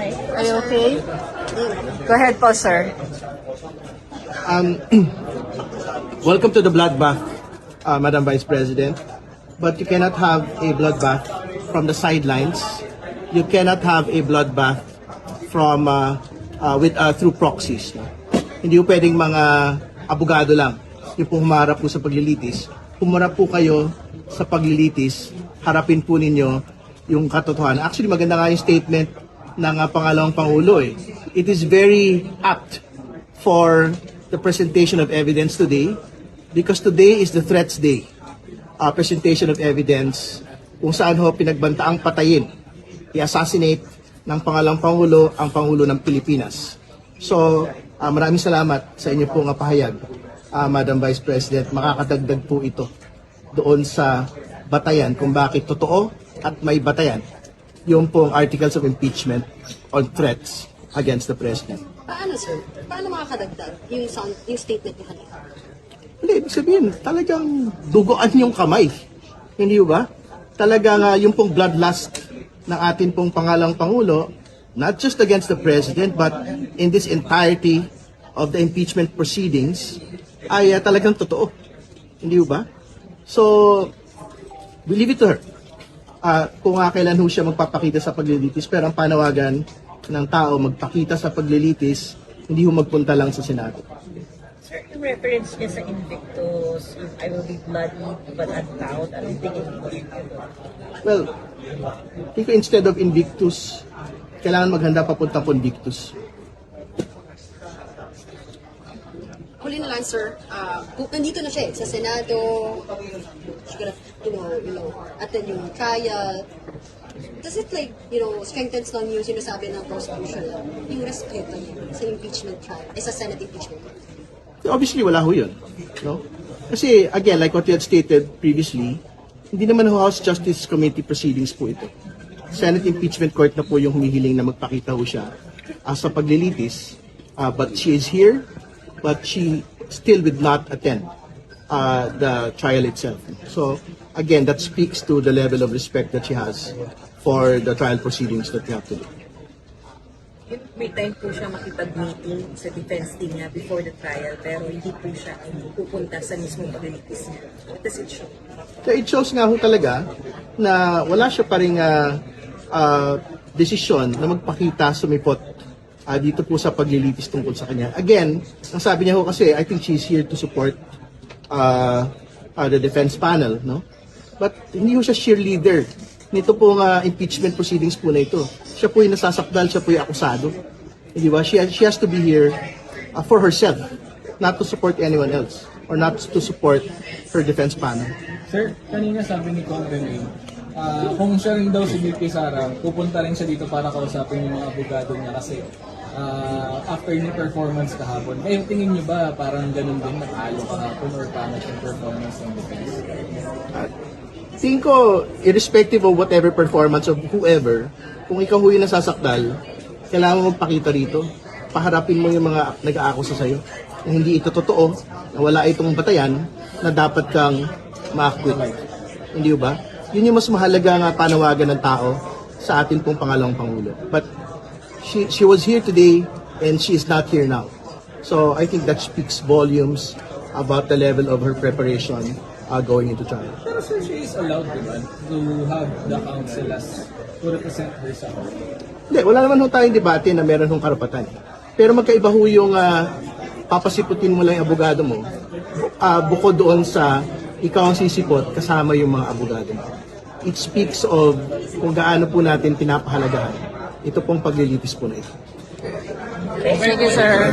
Are you okay? Go ahead po, sir. Welcome to the bloodbath, Madam Vice President. But you cannot have a bloodbath from the sidelines. You cannot have a bloodbath from through proxies. No? Hindi po pwedeng mga abogado lang yung po humarap po sa paglilitis. Humarap po kayo sa paglilitis, harapin po ninyo yung katotohanan. Actually, maganda nga yung statement ng pangalawang Pangulo. It is very apt for the presentation of evidence today because today is the threats day. Presentation of evidence kung saan ho pinagbantaang patayin, i-assassinate ng pangalawang Pangulo ang Pangulo ng Pilipinas. So, maraming salamat sa inyo pong pahayag, Madam Vice President. Makakadagdag po ito doon sa batayan kung bakit totoo at may batayan yung pong articles of impeachment on threats against the President. Paano, sir? Paano makakadagdag yung statement niya kanina? Hindi, ibig sabihin, talagang duguan yung kamay. Hindi ba? Talagang yung pong bloodlust ng atin pong pangalawang Pangulo, not just against the President, but in this entirety of the impeachment proceedings, ay talagang totoo. Hindi ba? So, we leave it to her. Kung kailan ho siya magpapakita sa paglilitis, pero ang panawagan ng tao magpakita sa paglilitis, hindi ho magpunta lang sa Senado. Sir, yung reference niya sa Invictus, yung I will be bloody but unbound, anong tingin mo? Well, I think instead of Invictus, kailangan maghanda papunta po Invictus. Huli na lang, sir. Nandito na siya sa Senado. She's gonna, attend yung trial. Does it strengthens lang yung sinasabi ng prosecution, yung respeto niya sa impeachment trial, sa Senate impeachment? Obviously, wala ho yun. No? Kasi, again, like what you had stated previously, hindi naman ho House Justice Committee proceedings po ito. Senate Impeachment Court na po yung humihiling na magpakita ho siya sa paglilitis. But she is here, but she still would not attend the trial itself. So, again, that speaks to the level of respect that she has for the trial proceedings that we have to do. May time po siya makipag-meeting sa defense team niya before the trial, pero hindi po siya pupunta sa mismong paglilitis niya. What does it show? So it shows nga ho talaga na wala siya pa ring desisyon na magpakita, sumipot dito po sa paglilitis tungkol sa kanya. Again, ang sabi niya ho kasi, I think she's here to support the defense panel, no? But hindi ho siya cheerleader nito pong impeachment proceedings po na ito. Siya po yung nasasakdal, siya po yung akusado. Hindi ba? She has to be here for herself, not to support anyone else or not to support her defense panel. Sir, kanina sabi ni Congressman, kung siya rin daw si VP Sara, pupunta rin siya dito para kausapin yung mga abogado niya kasi after ni performance kahapon. Kayo tingin niyo ba parang ganun din nag-alo kahapon or pangit yung performance ng defense? Tingin ko, irrespective of whatever performance of whoever, kung ikaw yung nasasakdal, kailangan mo magpakita rito. Paharapin mo yung mga nag-aakusa sa'yo. Na hindi ito totoo, na wala itong batayan, na dapat kang ma-acquit. Hindi ba? Yun yung mas mahalaga nga panawagan ng tao sa atin pong pangalawang Pangulo. But she was here today and she is not here now. So I think that speaks volumes about the level of her preparation going into trial. Pero sir, she is allowed diba, to have the counsel as to represent herself. Hindi, wala naman ho tayong debate na meron hong karapatan. Pero magkaiba ho yung papasiputin mo lang yung abogado mo bukod doon sa ikaw ang sisipot kasama yung mga abogado mo. It speaks of kung gaano po natin pinapahalagahan ito pong paglilitis po na ito. Thank you, sir.